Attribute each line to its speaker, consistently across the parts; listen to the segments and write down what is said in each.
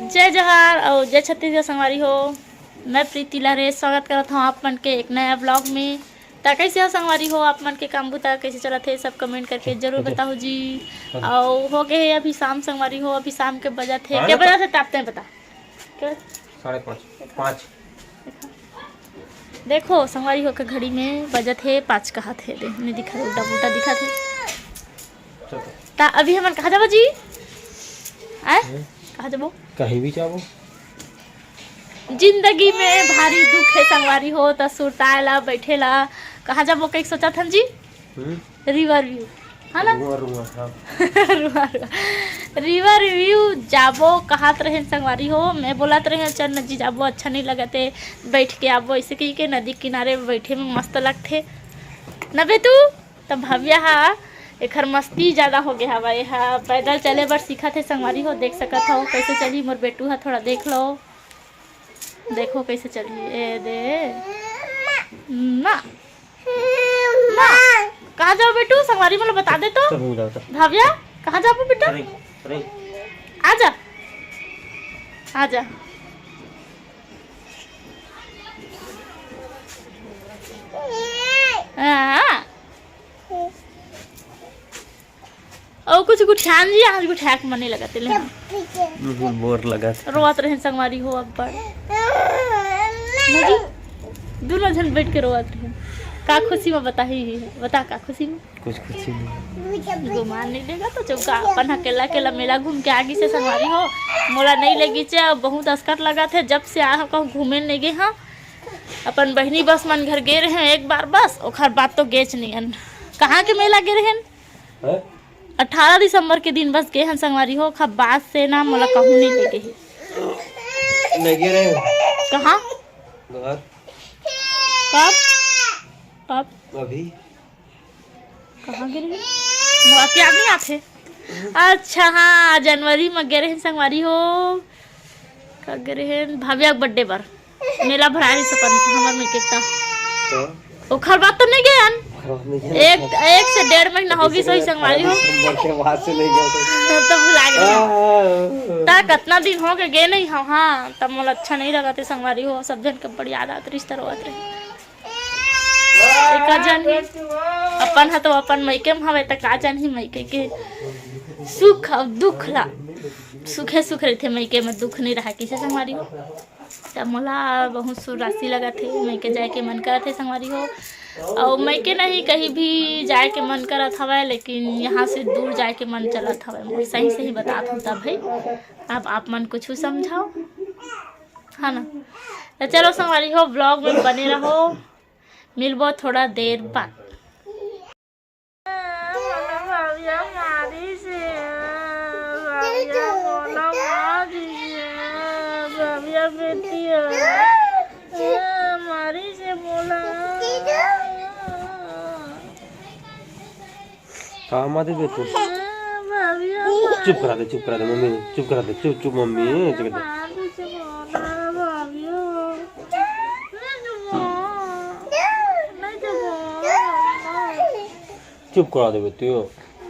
Speaker 1: जय जवाहर और जय छत्तीसगढ़ संगवारी हो। मैं प्रीति लहरे स्वागत करता हूँ आप मन के एक नया ब्लॉग में। तो कैसे हो संगवारी हो, आप मन के काम बुता कैसे चला थे सब कमेंट करके जरूर बताओ जी। और हो गए अभी शाम संगवारी हो, अभी शाम के बजा थे क्या बजा थे टापते हैं बता
Speaker 2: 5:30
Speaker 1: देखो संगवारी हो के घड़ी में बजा थे 5 कहा थे नहीं दिखा उल्टा पुल्टा दिखा थे। ता अभी हम कहा जाबो जी आए कहा जाबो
Speaker 2: कहीं भी जाओ।
Speaker 1: जिंदगी में भारी दुख है संगवारी हो तो सुरताला बैठेला कहा जाबो कहीं सोचा थन जी रिवर व्यू है ना रिवर व्यू जाबो कहत रहे संगवारी हो। मैं बोलत रहे चल नदी जाबो अच्छा नहीं लगते बैठ के आबो ऐसे कही के नदी किनारे बैठे में मस्त लगते न बे तू तब भव्या हा एखर मस्ती ज़्यादा हो गया हवा यहाँ पैदल चले बर सीखा थे संगवारी हो। देख सकत हो कैसे चली मोर बेटू है थोड़ा देख लो देखो कैसे चली ए दे ना ना कहाँ जाओ बेटू संगवारी मतलब बता दे तो भव्या कहाँ जाओ बेटा आजा आजा हाँ और कुछ गुठान जी आज गुठाक मने लगाते ले
Speaker 2: बोर लगा
Speaker 1: रोवत रहे संगवारी हो अब पर दोनों जन बैठ के रोवत रहे का खुशी में बता ही बता का खुशी में
Speaker 2: कुछ खुशी नहीं
Speaker 1: घुमान नहीं देगा तो चौका अपन अकेला अकेला मेला घूम के आगे से संगवारी हो मोला नहीं लगी चे बहुत अस्कट लगा थे जब से आ कहूँ घूमे नहीं गए हाँ अपन बहनी बस मन घर गे रहे एक बार बस ओखर बात तो गेच नहीं कहाँ के मेला गे रहे 18 दिसंबर के दिन बस गए हैं संगवारी हो खब बात से ना मोला कहूँ नहीं ले गए
Speaker 2: लगे रहे
Speaker 1: कहाँ कब कब
Speaker 2: अभी
Speaker 1: कहाँ गिर गए मोला क्या नहीं आते अच्छा हाँ जनवरी में गए रहे संगवारी हो कब गए रहे भव्या बर्थडे पर मेला भराई सपन हमार में केता ओखर बात तो नहीं गए एक से 1.5 महीना होगी सही संगवारी हो तो भुला गए ता कितना दिन हो गए गए नहीं हाँ हाँ तब मोला अच्छा नहीं लगा थे संगवारी हो सब जन के बड़ी याद आती रिश्ता रोवत रहे का जन ही अपन है तो अपन मैके में हवे त का जन ही मैके के सुख और दुख ला सुखे सुख रहे थे मैके में दुख नहीं रहा किसे संगवारी हो तब मोला बहुत सुर राशि लगा थे मैके जाए के मन करा थे संगवारी हो और मैके नहीं कहीं भी जाए के मन करत हवा लेकिन यहाँ से दूर जाए के मन चलत हवा सही सही बता दूँ तब भाई अब आप मन कुछ समझाओ है ना। तो चलो संगवारी हो ब्लॉग में बने रहो मिलबो थोड़ा देर बाद।
Speaker 2: काम आते दे तू चुप करा दे मम्मी चुप करा दे चुप मम्मी चुप चुप करा दे बेटी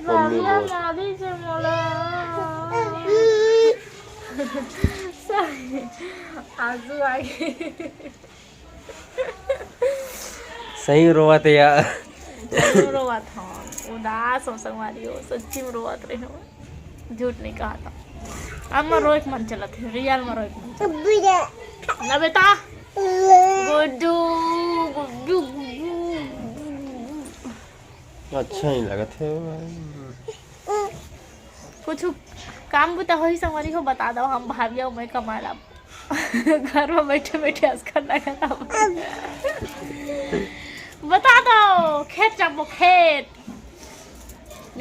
Speaker 2: मम्मी
Speaker 1: आंसू आ गए
Speaker 2: सही रोवत है यार
Speaker 1: रोवत हाँ उदास हो संगवारी हो सच्ची में रोवत रहे हो झूठ नहीं कहा था अब मैं रोए मन चला थे रियल में रोए ना बेटा गुड्डू गुड्डू
Speaker 2: अच्छा नहीं लगा थे
Speaker 1: कुछ काम बुता हो ही संगवारी हो बता दो हम भाविया मैं कमा ला घर में बैठे बैठे अस्कर लगा था बता दो खेत जाबो खेत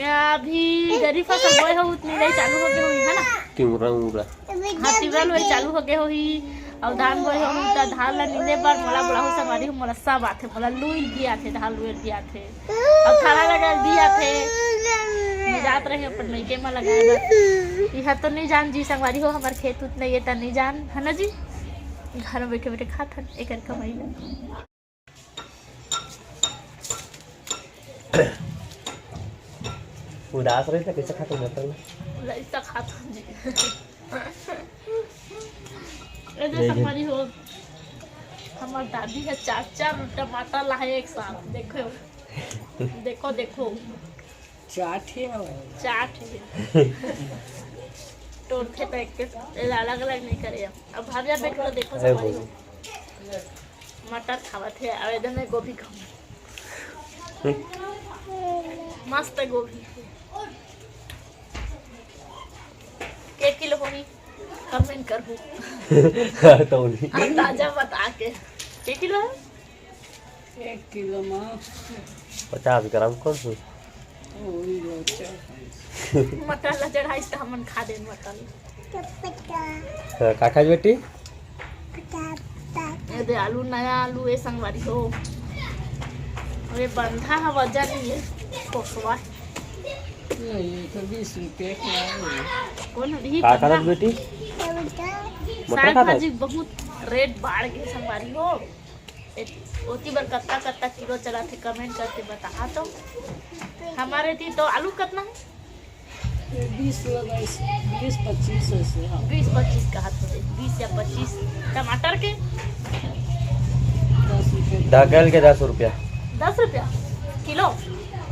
Speaker 1: अभी गरी फसल बोए हो उतनी नहीं चालू हो गए हुई है ना
Speaker 2: तिमरा
Speaker 1: हाँ तिमरा वही चालू हो गए हुई और धान बोए हो तो धान ला नीले बार मोला बड़ा हो संगवारी हो मोला सब आथे मोला लुई दिया थे धान लुई दिया थे और थाला लगा दिया थे मैं जात रहे अपन मैके में लगाए बस यह तो नहीं जान जी संगवारी हो हमारे खेत उतना ये तो नहीं जान है ना जी घर में बैठे बैठे खात एक कमाई
Speaker 2: उदास रहे थे कैसे खाते हैं
Speaker 1: ऐसा खाता जी ऐसे संगवारी हो हमार दादी है 4 टमाटर लाए एक साथ देखो देखो देखो चाट है तोड़ते पैक के अलग अलग नहीं करे अब भाभी आप बैठ देखो संगवारी हो मटर खावत है और इधर में गोभी खाऊं मस्त गोभी 1 किलो होगी कमेंट कर
Speaker 2: तो
Speaker 1: अंदाजा बता के 1 किलो है
Speaker 3: 1 किलो में
Speaker 2: 50 ग्राम कम हो
Speaker 1: मटर ला चढ़ाई तो हमन खा दे मटर
Speaker 2: काका बेटी
Speaker 1: ये दे आलू नया आलू ये संगवारी हो और ये बंधा है वजन नहीं है कोसवा
Speaker 3: ये तो 20 रुपये का
Speaker 1: कौन है
Speaker 2: काका रख बेटी
Speaker 1: साग भाजी बहुत रेट बढ़ गए संगवारी हो ओती बार कत्ता किलो चला थे कमेंट करके बता तो हमारे थी तो आलू कितना है
Speaker 3: 20 लगाई 20-25 ऐसे हाँ
Speaker 1: 20-25 का हाथ में 20 या 25 टमाटर के
Speaker 3: 10 रुपये
Speaker 2: ढकेल के 10 रुपया
Speaker 1: 10 रुपया किलो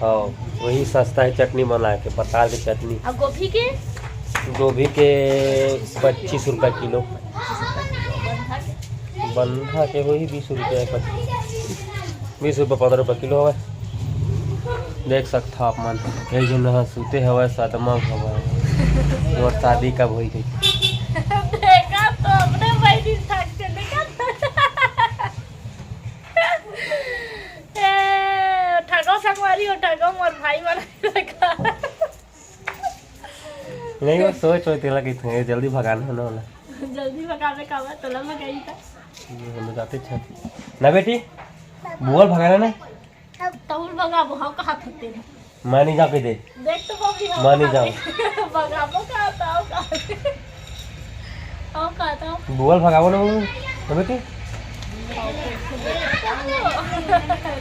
Speaker 2: हाँ वही सस्ता है चटनी बना के पताल की चटनी
Speaker 1: और गोभी के
Speaker 2: गोभी के 25 रुपया किलो
Speaker 1: बंधा के
Speaker 2: बंधा के वही 20 रुपया 20 रुपये 15 रुपये किलो है देख सकता आप मन यही जो न सूते हवा सदमा हवा और शादी कब हुई गई
Speaker 1: देखा तो अपने भाई दिन थक के देखा ठगो संगवारी हो ठगो मोर भाई वाला लगा
Speaker 2: नहीं वो सोच होती लगी थी जल्दी भगाना है ना वाला
Speaker 1: जल्दी भगावे का हुआ तो लग गई था
Speaker 2: हम जाते छे ना बेटी बुआल भगाना ना
Speaker 1: तहुल भगा वो कहाँ थकते हैं
Speaker 2: मैं नहीं जाके दे
Speaker 1: देख तो बॉबी
Speaker 2: मैं नहीं जाऊँ
Speaker 1: भगावो का आता हो कहता हूँ
Speaker 2: बुआल भगावो ना बेटी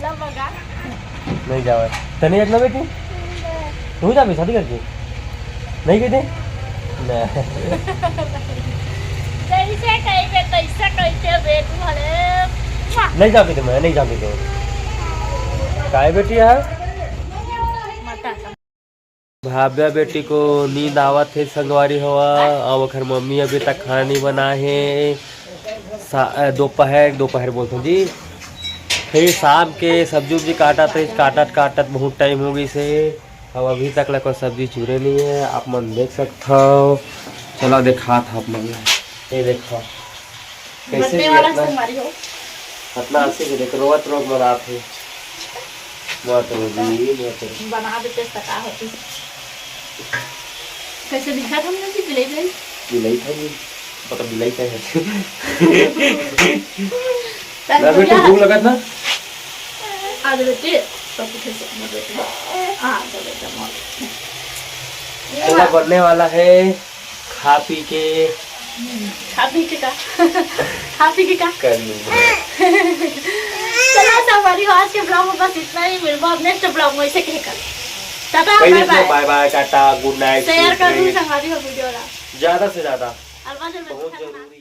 Speaker 1: ला भगा
Speaker 2: नहीं जाओ तो नहीं जाना बेटी तू जा शादी करके नहीं कहते
Speaker 1: जैसे कहीं पे तैसे कैसे बेट भले
Speaker 2: नहीं जा तो मैं नहीं जा तो काय बेटी है भाव्या बेटी को नींद आवत है संगवारी हवा अब अखर मम्मी अभी तक खाना नहीं बना है दोपहर बोलते हैं जी फिर शाम के सब्जी उब्जी काटत बहुत टाइम हो गई से अब अभी तक कोई सब्जी चूरे नहीं है आप मन देख सकते हो चलो देखा था आप मन ये देखो कैसे इतना अच्छे से देख रोवत रोग मना थे
Speaker 1: बना देते सका होती कैसे दिखा था हमने
Speaker 2: बिलाई था जी पता बिलाई का है
Speaker 1: ना
Speaker 2: ना बेटी भूख लगा था
Speaker 1: आज बेटे सब कुछ से बेटे हां तो बेटा मार
Speaker 2: चला बनने वाला है खा पी के
Speaker 1: का
Speaker 2: कर लूंगा
Speaker 1: चलो हमारी आज के ब्लॉग में बस इतना ही मिलवा अब नेक्स्ट ब्लॉग में ऐसे कहकर tata
Speaker 2: bye bye tata good night
Speaker 1: share कर दूं हमारी वीडियो
Speaker 2: ज्यादा से ज्यादा
Speaker 1: बहुत
Speaker 2: बहुत जरूरी